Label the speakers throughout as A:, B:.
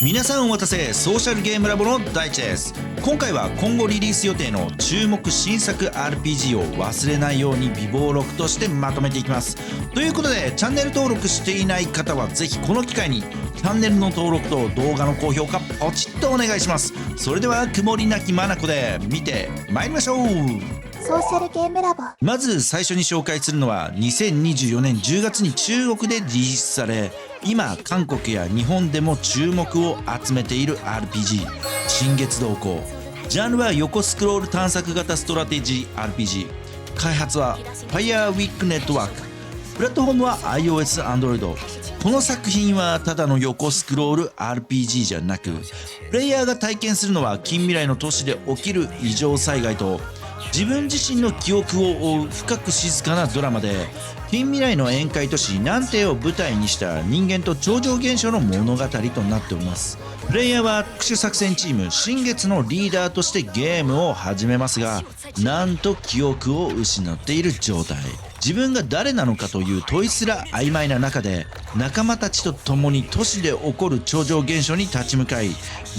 A: 皆さんお待たせ、ソーシャルゲームラボの大地です。今回は今後リリース予定の注目新作 RPG を忘れないように備忘録としてまとめていきます。ということで、チャンネル登録していない方はぜひこの機会にチャンネルの登録と動画の高評価ポチッとお願いします。それでは曇りなき眼で見てまいりましょう。
B: ソーシャルゲームラボ。
A: まず最初に紹介するのは2024年10月に中国でリリースされ、今韓国や日本でも注目を集めている RPG 新月同行。ジャンルは横スクロール探索型ストラテジー RPG。 開発は Firewick Network。 プラットフォームは iOS、Android。 この作品はただの横スクロール RPG じゃなく、プレイヤーが体験するのは近未来の都市で起きる異常災害と自分自身の記憶を追う深く静かなドラマで、近未来の宴会都市南帝を舞台にした人間と超常現象の物語となっております。プレイヤーは特殊作戦チーム新月のリーダーとしてゲームを始めますが、なんと記憶を失っている状態。自分が誰なのかという問いすら曖昧な中で、仲間たちと共に都市で起こる超常現象に立ち向かい、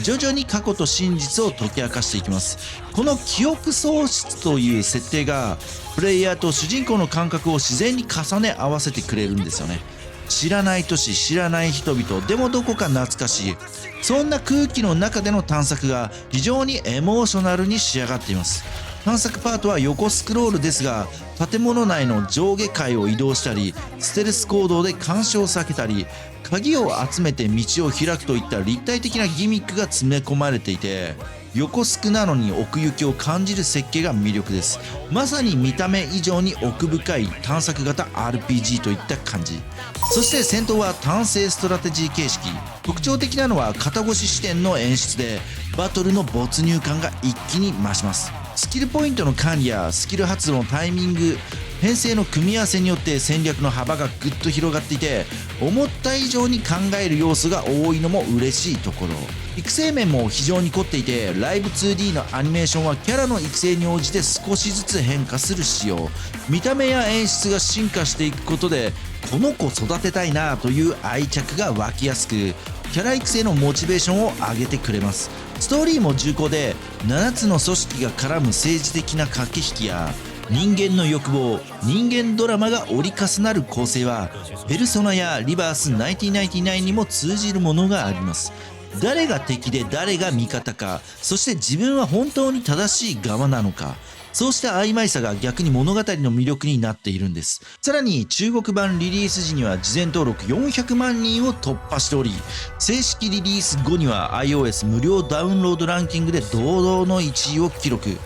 A: 徐々に過去と真実を解き明かしていきます。この記憶喪失という設定がプレイヤーと主人公の感覚を自然に重ね合わせてくれるんですよね。知らない都市、知らない人々、でもどこか懐かしい、そんな空気の中での探索が非常にエモーショナルに仕上がっています。探索パートは横スクロールですが、建物内の上下階を移動したり、ステルス行動で干渉を避けたり、鍵を集めて道を開くといった立体的なギミックが詰め込まれていて、横スクなのに奥行きを感じる設計が魅力です。まさに見た目以上に奥深い探索型 RPG といった感じ。そして戦闘は単性ストラテジー形式。特徴的なのは肩越し視点の演出で、バトルの没入感が一気に増します。スキルポイントの管理やスキル発動のタイミング、編成の組み合わせによって戦略の幅がぐっと広がっていて、思った以上に考える要素が多いのも嬉しいところ。育成面も非常に凝っていて、ライブ 2D のアニメーションはキャラの育成に応じて少しずつ変化する仕様。見た目や演出が進化していくことで、この子育てたいなという愛着が湧きやすく、キャラ育成のモチベーションを上げてくれます。ストーリーも重厚で、7つの組織が絡む政治的な駆け引きや人間の欲望、人間ドラマが折り重なる構成はペルソナやリバース1999にも通じるものがあります。誰が敵で誰が味方か、そして自分は本当に正しい側なのか、そうした曖昧さが逆に物語の魅力になっているんです。さらに中国版リリース時には事前登録400万人を突破しており、正式リリース後には iOS 無料ダウンロードランキングで堂々の1位を記録。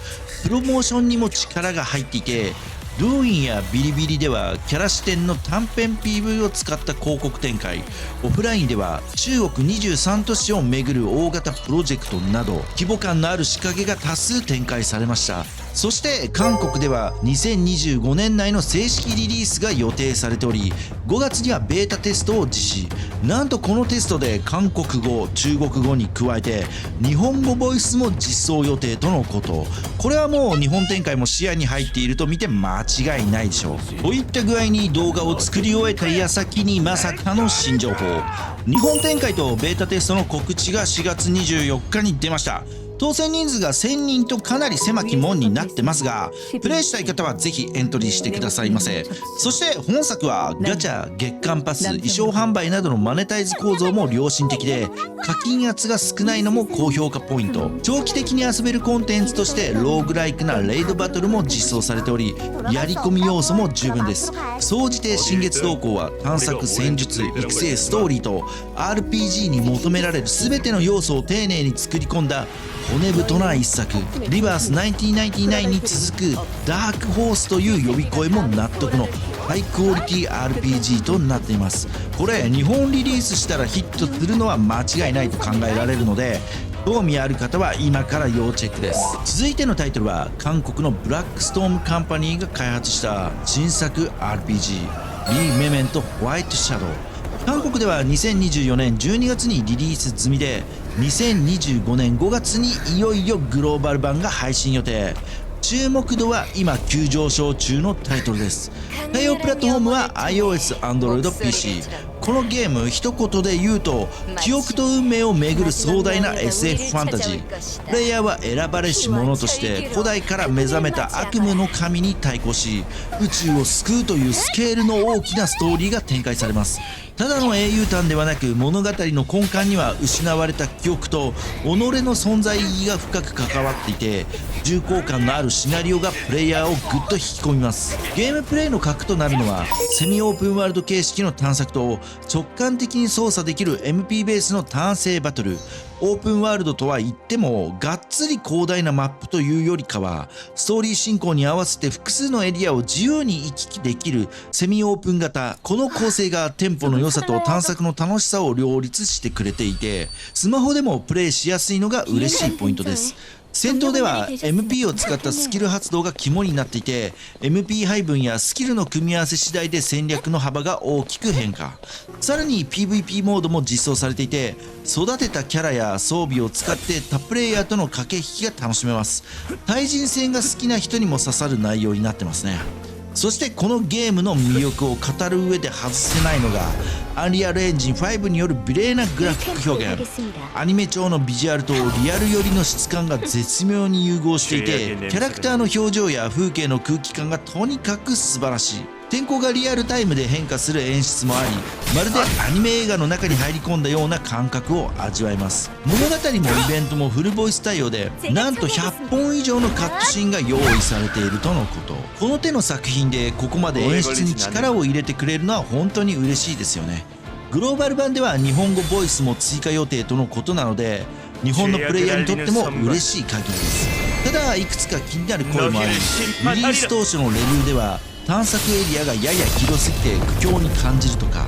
A: プロモーションにも力が入っていて、ドゥーインやビリビリではキャラ視点の短編 PV を使った広告展開、オフラインでは中国23都市を巡る大型プロジェクトなど規模感のある仕掛けが多数展開されました。そして韓国では2025年内の正式リリースが予定されており、5月にはベータテストを実施。なんとこのテストで韓国語、中国語に加えて日本語ボイスも実装予定とのこと。これはもう日本展開も視野に入っていると見て間違いないでしょう。といった具合に動画を作り終えた矢先にまさかの新情報。日本展開とベータテストの告知が4月24日に出ました。当選人数が1000人とかなり狭き門になってますが、プレイしたい方はぜひエントリーしてくださいませ。そして本作はガチャ、月間パス、衣装販売などのマネタイズ構造も良心的で、課金圧が少ないのも高評価ポイント。長期的に遊べるコンテンツとしてローグライクなレイドバトルも実装されており、やり込み要素も十分です。総じて新月同行は探索、戦術、育成、ストーリーと RPG に求められる全ての要素を丁寧に作り込んだ骨太な一作。リバース1999に続くダークホースという呼び声も納得のハイクオリティ RPG となっています。これ日本リリースしたらヒットするのは間違いないと考えられるので、興味ある方は今から要チェックです。続いてのタイトルは韓国のブラックストームカンパニーが開発した新作 RPG リー・メメント・ホワイト・シャドウ。韓国では2024年12月にリリース済みで、2025年5月にいよいよグローバル版が配信予定。注目度は今急上昇中のタイトルです。対応プラットフォームは iOS、Android、PC。このゲーム一言で言うと記憶と運命をめぐる壮大な SF ファンタジー。プレイヤーは選ばれし者として古代から目覚めた悪夢の神に対抗し宇宙を救うというスケールの大きなストーリーが展開されます。ただの英雄譚ではなく物語の根幹には失われた記憶と己の存在意義が深く関わっていて重厚感のあるシナリオがプレイヤーをぐっと引き込みます。ゲームプレイの核となるのはセミオープンワールド形式の探索と直感的に操作できる MP ベースのターン制バトル。オープンワールドとは言ってもがっつり広大なマップというよりかはストーリー進行に合わせて複数のエリアを自由に行き来できるセミオープン型。この構成がテンポの良さと探索の楽しさを両立してくれていてスマホでもプレイしやすいのが嬉しいポイントです。戦闘では MP を使ったスキル発動が肝になっていて MP 配分やスキルの組み合わせ次第で戦略の幅が大きく変化。さらに PVP モードも実装されていて育てたキャラや装備を使って他プレイヤーとの駆け引きが楽しめます。対人戦が好きな人にも刺さる内容になってますね。そしてこのゲームの魅力を語る上で外せないのがアンリアルエンジン5による美麗なグラフィック表現。アニメ調のビジュアルとリアル寄りの質感が絶妙に融合していてキャラクターの表情や風景の空気感がとにかく素晴らしい。天候がリアルタイムで変化する演出もありまるでアニメ映画の中に入り込んだような感覚を味わえます。物語もイベントもフルボイス対応でなんと100本以上のカットシーンが用意されているとのこと。この手の作品でここまで演出に力を入れてくれるのは本当に嬉しいですよね。グローバル版では日本語ボイスも追加予定とのことなので日本のプレイヤーにとっても嬉しい限りです。ただいくつか気になる声もありリリース当初のレビューでは探索エリアがやや広すぎて苦境に感じるとか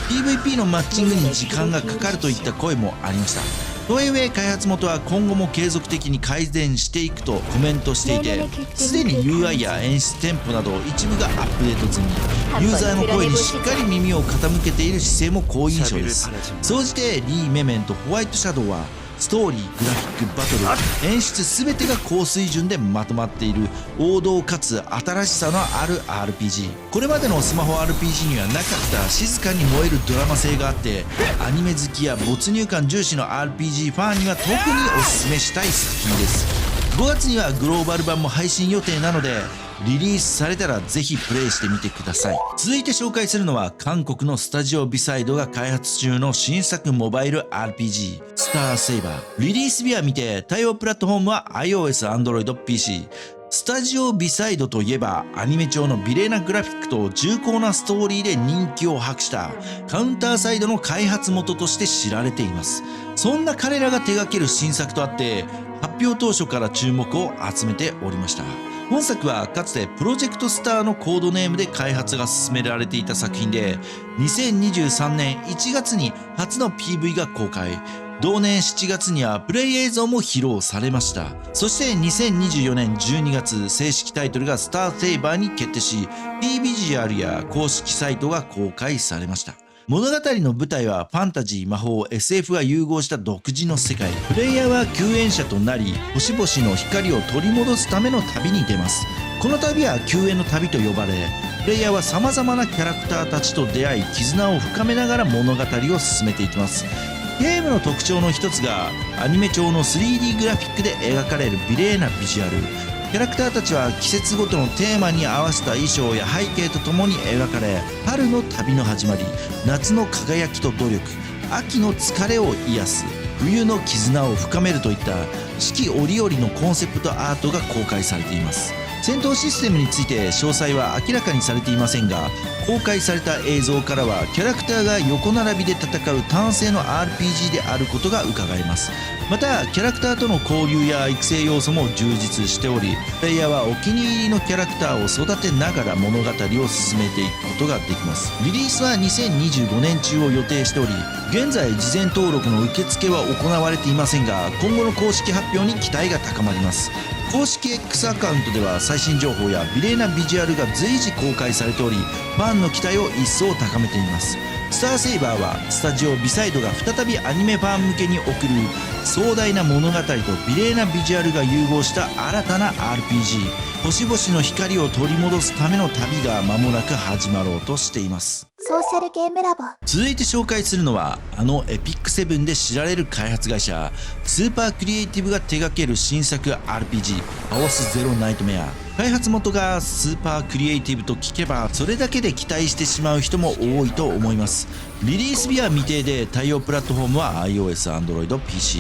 A: PVP のマッチングに時間がかかるといった声もありました。トイウェイ開発元は今後も継続的に改善していくとコメントしていてすでに UI や演出テンポなど一部がアップデート済みユーザーの声にしっかり耳を傾けている姿勢も好印象です。総じてリー・メメンとホワイトシャドウはストーリー、グラフィック、バトル、演出全てが高水準でまとまっている王道かつ新しさのある RPG。 これまでのスマホ RPG にはなかった静かに燃えるドラマ性があってアニメ好きや没入感重視の RPG ファンには特におすすめしたい作品です。5月にはグローバル版も配信予定なのでリリースされたらぜひプレイしてみてください。続いて紹介するのは韓国のスタジオビサイドが開発中の新作モバイル RPG スターセイバー。リリース日は見て対応プラットフォームは iOS、Android、PC。スタジオビサイドといえばアニメ調の美麗なグラフィックと重厚なストーリーで人気を博したカウンターサイドの開発元として知られています。そんな彼らが手掛ける新作とあって発表当初から注目を集めておりました。本作はかつてプロジェクトスターのコードネームで開発が進められていた作品で2023年1月に初の PV が公開。同年7月にはプレイ映像も披露されました。そして2024年12月正式タイトルがスターセイバーに決定し P ビジュアルや公式サイトが公開されました。物語の舞台はファンタジー、魔法、SF が融合した独自の世界。プレイヤーは救援者となり星々の光を取り戻すための旅に出ます。この旅は救援の旅と呼ばれプレイヤーは様々なキャラクターたちと出会い絆を深めながら物語を進めていきます。ゲームの特徴の一つがアニメ調の 3D グラフィックで描かれる美麗なビジュアル。キャラクターたちは季節ごとのテーマに合わせた衣装や背景とともに描かれ春の旅の始まり、夏の輝きと努力、秋の疲れを癒す、冬の絆を深めるといった四季折々のコンセプトアートが公開されています。戦闘システムについて詳細は明らかにされていませんが公開された映像からはキャラクターが横並びで戦う単性の RPG であることが伺えます。またキャラクターとの交流や育成要素も充実しておりプレイヤーはお気に入りのキャラクターを育てながら物語を進めていくことができます。リリースは2025年中を予定しており現在事前登録の受付は行われていませんが今後の公式発表に期待が高まります。公式 X アカウントでは最新情報や美麗なビジュアルが随時公開されておりファンの期待を一層高めています。スターセイバーはスタジオビサイドが再びアニメファン向けに送る壮大な物語と美麗なビジュアルが融合した新たな RPG 星々の光を取り戻すための旅が間もなく始まろうとしています。
B: ソーシャルゲームラボ。
A: 続いて紹介するのはあのエピックセブンで知られる開発会社スーパークリエイティブが手掛ける新作 RPG カオスゼロナイトメア。開発元がスーパークリエイティブと聞けばそれだけで期待してしまう人も多いと思います。リリース日は未定で対応プラットフォームは iOS、Android、PC。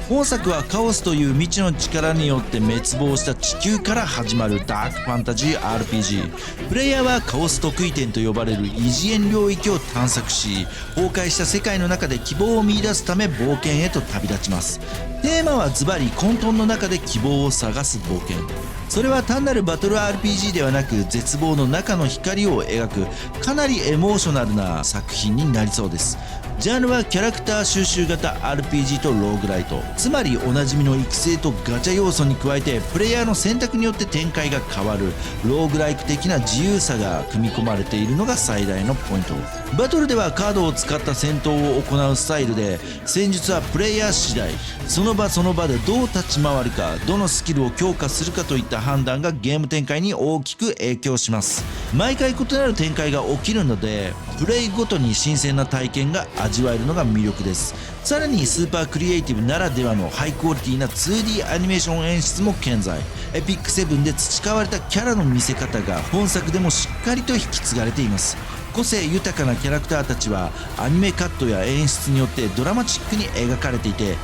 A: 本作はカオスという未知の力によって滅亡した地球から始まるダークファンタジー RPG。プレイヤーはカオス得意点と呼ばれる異次元領域を探索し、崩壊した世界の中で希望を見出すため冒険へと旅立ちます。テーマはズバリ混沌の中で希望を探す冒険。それは単なるバトル RPG ではなく絶望の中の光を描くかなりエモーショナルな作品になりそうです。ジャンルはキャラクター収集型 RPG とローグライト、つまりおなじみの育成とガチャ要素に加えてプレイヤーの選択によって展開が変わるローグライク的な自由さが組み込まれているのが最大のポイント。バトルではカードを使った戦闘を行うスタイルで、戦術はプレイヤー次第、その場その場でどう立ち回るか、どのスキルを強化するかといった判断がゲーム展開に大きく影響します。毎回異なる展開が起きるのでプレイごとに新鮮な体験が味わえるのが魅力です。さらにスーパークリエイティブならではのハイクオリティな 2D アニメーション演出も健在。エピックセブンで培われたキャラの見せ方が本作でもしっかりと引き継がれています。個性豊かなキャラクターたちはアニメカットや演出によってドラマチックに描かれていて、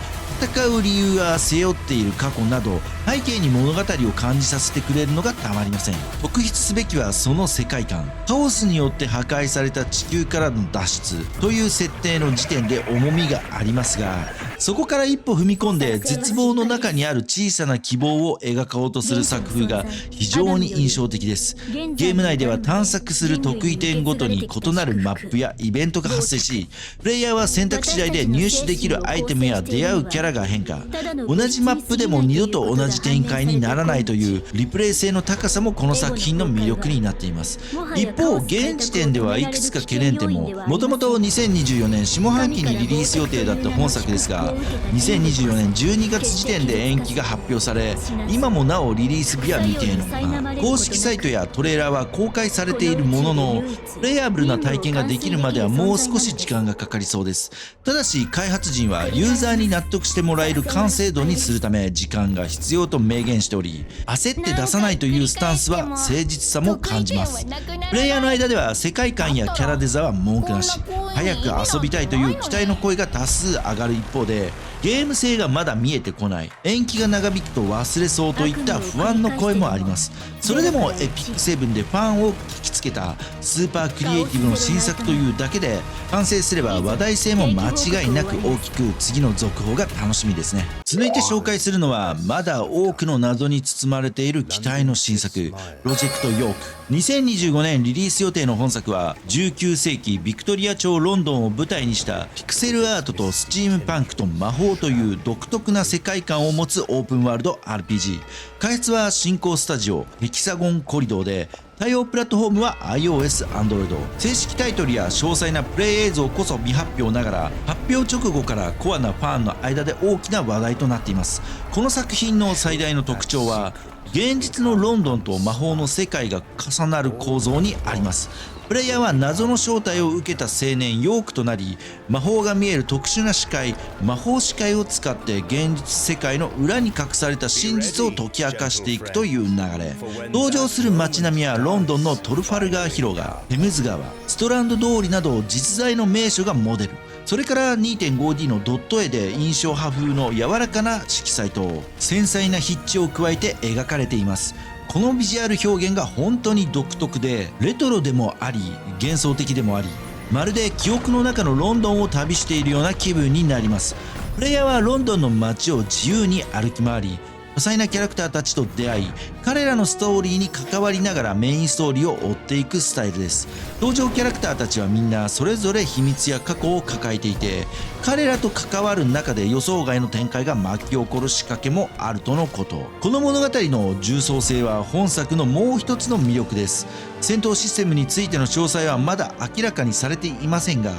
A: 戦う理由や背負っている過去など背景に物語を感じさせてくれるのがたまりません。特筆すべきはその世界観。カオスによって破壊された地球からの脱出という設定の時点で重みがありますが、そこから一歩踏み込んで絶望の中にある小さな希望を描こうとする作風が非常に印象的です。ゲーム内では探索する得意点ごとに異なるマップやイベントが発生し、プレイヤーは選択次第で入手できるアイテムや出会うキャラが変化。同じマップでも二度と同じ展開にならないというリプレイ性の高さもこの作品の魅力になっています。一方現時点ではいくつか懸念点も。もともと2024年下半期にリリース予定だった本作ですが、2024年12月時点で延期が発表され、今もなおリリース日は未定のまま。公式サイトやトレーラーは公開されているものの、プレイヤブルな体験ができるまではもう少し時間がかかりそうです。ただし開発陣はユーザーに納得してもらえる完成度にするため時間が必要と明言しており、焦って出さないというスタンスは誠実さも感じます。プレイヤーの間では世界観やキャラデザは文句なし、早く遊びたいという期待の声が多数上がる一方で、ゲーム性がまだ見えてこない、延期が長引くと忘れそうといった不安の声もあります。それでもエピックセブンでファンを聞きつけたスーパークリエイティブの新作というだけで、完成すれば話題性も間違いなく大きく、次の続報が楽しみですね。続いて紹介するのはまだ多くの謎に包まれている期待の新作、プロジェクトヨーク。2025年リリース予定の本作は19世紀ビクトリア朝ロンドンを舞台にしたピクセルアートとスチームパンクと魔法という独特な世界観を持つオープンワールド RPG。 開発は新興スタジオヘキサゴンコリドーで、対応プラットフォームは iOS、Android。 正式タイトルや詳細なプレイ映像こそ未発表ながら、発表直後からコアなファンの間で大きな話題となっています。この作品の最大の特徴は現実のロンドンと魔法の世界が重なる構造にあります。プレイヤーは謎の正体を受けた青年ヨークとなり、魔法が見える特殊な視界、魔法視界を使って現実世界の裏に隠された真実を解き明かしていくという流れ。登場する街並みはロンドンのトルファルガー広場、テムズ川、ストランド通りなど実在の名所がモデル。それから 2.5D のドット絵で印象派風の柔らかな色彩と繊細な筆致を加えて描かれています。このビジュアル表現が本当に独特で、レトロでもあり幻想的でもあり、まるで記憶の中のロンドンを旅しているような気分になります。プレイヤーはロンドンの街を自由に歩き回り、多彩なキャラクターたちと出会い、彼らのストーリーに関わりながらメインストーリーを追っていくスタイルです。登場キャラクターたちはみんなそれぞれ秘密や過去を抱えていて、彼らと関わる中で予想外の展開が巻き起こる仕掛けもあるとのこと。この物語の重層性は本作のもう一つの魅力です。戦闘システムについての詳細はまだ明らかにされていませんが、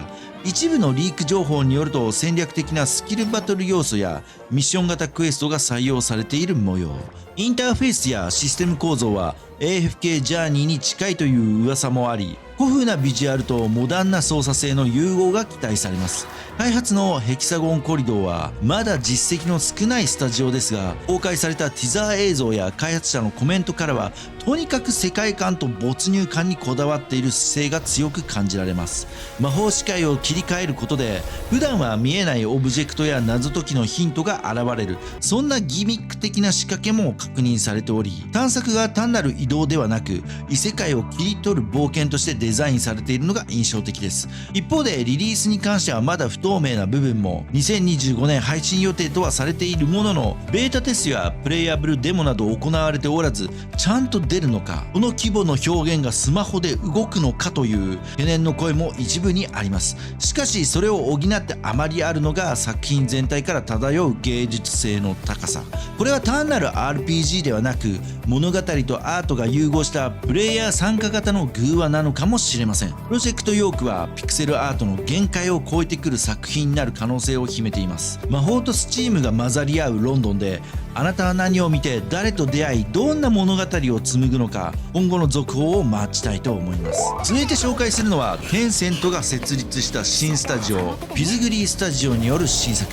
A: 一部のリーク情報によると戦略的なスキルバトル要素やミッション型クエストが採用されている模様。インターフェースやシステム構造は AFK ジャーニーに近いという噂もあり、古風なビジュアルとモダンな操作性の融合が期待されます。開発のヘキサゴンコリドーはまだ実績の少ないスタジオですが、公開されたティザー映像や開発者のコメントからはとにかく世界観と没入感にこだわっている姿勢が強く感じられます。魔法視界を切り替えることで普段は見えないオブジェクトや謎解きのヒントが現れる、そんなギミック的な仕掛けも確認されており、探索が単なる移動ではなく異世界を切り取る冒険としてデザインされているのが印象的です。一方でリリースに関してはまだ不透明な部分も、2025年配信予定とはされているものの、ベータテストやプレイヤブルデモなど行われておらず、ちゃんと出るのか、この規模の表現がスマホで動くのかという懸念の声も一部にあります。しかしそれを補ってあまりあるのが作品全体から漂う芸術性の高さ。これは単なる RPG ではなく、物語とアートが融合したプレイヤー参加型の偶話なのかもしれません。プロジェクトヨークはピクセルアートの限界を超えてくる作品になる可能性を秘めています。魔法とスチームが混ざり合うロンドンで、あなたは何を見て誰と出会いどんな物語を紡ぐのか、今後の続報を待ちたいと思います。続いて紹介するのはテンセントが設立した新スタジオピズグリースタジオによる新作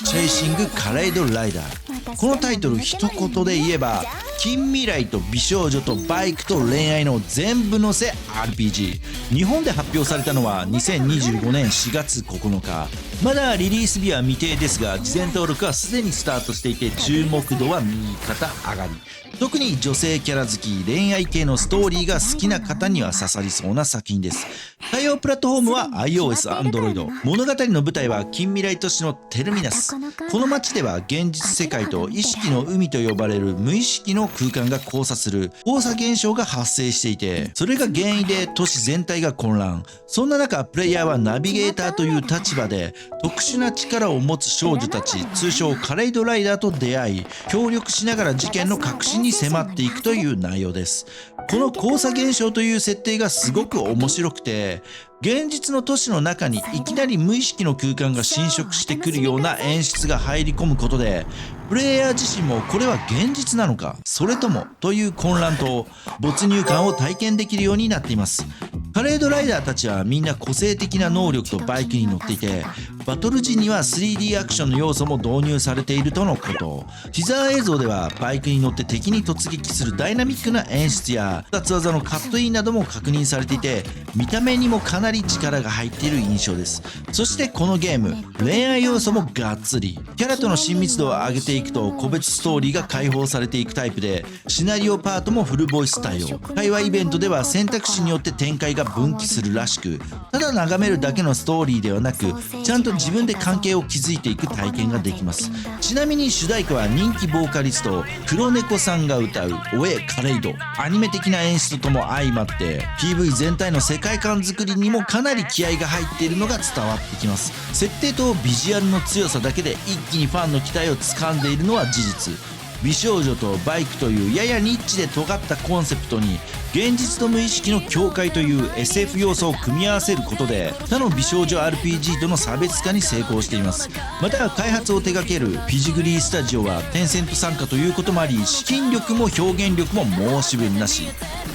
A: チェイシングカレイドライダー。このタイトル一言で言えば、近未来と美少女とバイクと恋愛の全部のせ RPG。 日本で発表されたのは2025年4月9日。まだリリース日は未定ですが、事前登録はすでにスタートしていて注目度は右肩上がり。特に女性キャラ好き、恋愛系のストーリーが好きな方には刺さりそうな作品です。対応プラットフォームは iOS、Android。 物語の舞台は近未来都市のテルミナス。この街では現実世界と意識の海と呼ばれる無意識の空間が交差する交差現象が発生していて、それが原因で都市全体が混乱。そんな中、プレイヤーはナビゲーターという立場で特殊な力を持つ少女たち、通称カレイドライダーと出会い、協力しながら事件の核心に迫っていくという内容です。この交差現象という設定がすごく面白くて、現実の都市の中にいきなり無意識の空間が侵食してくるような演出が入り込むことで、プレイヤー自身もこれは現実なのかそれともという混乱と没入感を体験できるようになっています。パレードライダーたちはみんな個性的な能力とバイクに乗っていて、バトル時には 3D アクションの要素も導入されているとのこと。ティザー映像ではバイクに乗って敵に突撃するダイナミックな演出や二つ技のカットインなども確認されていて、見た目にもかなり力が入っている印象です。そしてこのゲーム、恋愛要素もがっつり。キャラとの親密度を上げていくと個別ストーリーが解放されていくタイプで、シナリオパートもフルボイス対応。会話イベントでは選択肢によって展開が分岐するらしく、ただ眺めるだけのストーリーではなく、ちゃんと自分で関係を築いていく体験ができます。ちなみに主題歌は人気ボーカリスト黒猫さんが歌う「オエカレイド」。アニメ的な演出とも相まって PV 全体の世界観作りにもかなり気合が入っているのが伝わってきます。設定とビジュアルの強さだけで一気にファンの期待を掴んでいるのは事実。美少女とバイクというややニッチで尖ったコンセプトに現実と無意識の境界という SF 要素を組み合わせることで他の美少女 RPG との差別化に成功しています。また開発を手掛けるピジグリースタジオはテンセント参加ということもあり、資金力も表現力も申し分なし。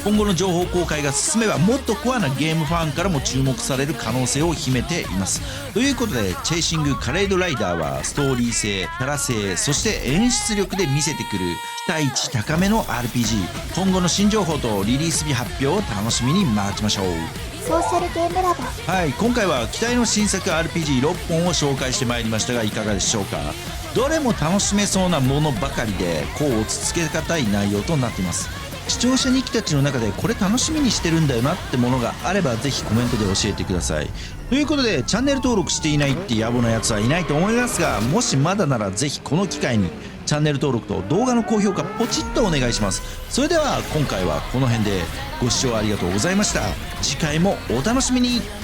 A: 今後の情報公開が進めばもっとコアなゲームファンからも注目される可能性を秘めています。ということでチェイシングカレイドライダーはストーリー性、キャラ性、そして演出力で見せてくる期待値高めの RPG。 今後の新情報とリリース日発表を楽しみに待ちましょう。
B: ソーシャルゲームラボ。
A: はい、今回は期待の新作 RPG6 本を紹介してまいりましたがいかがでしょうか。どれも楽しめそうなものばかりでこう落ち着けがたい内容となっています。視聴者日記たちの中でこれ楽しみにしてるんだよなってものがあればぜひコメントで教えてください。ということでチャンネル登録していないって野暮なやつはいないと思いますが、もしまだならぜひこの機会にチャンネル登録と動画の高評価ポチッとお願いします。それでは今回はこの辺でご視聴ありがとうございました。次回もお楽しみに。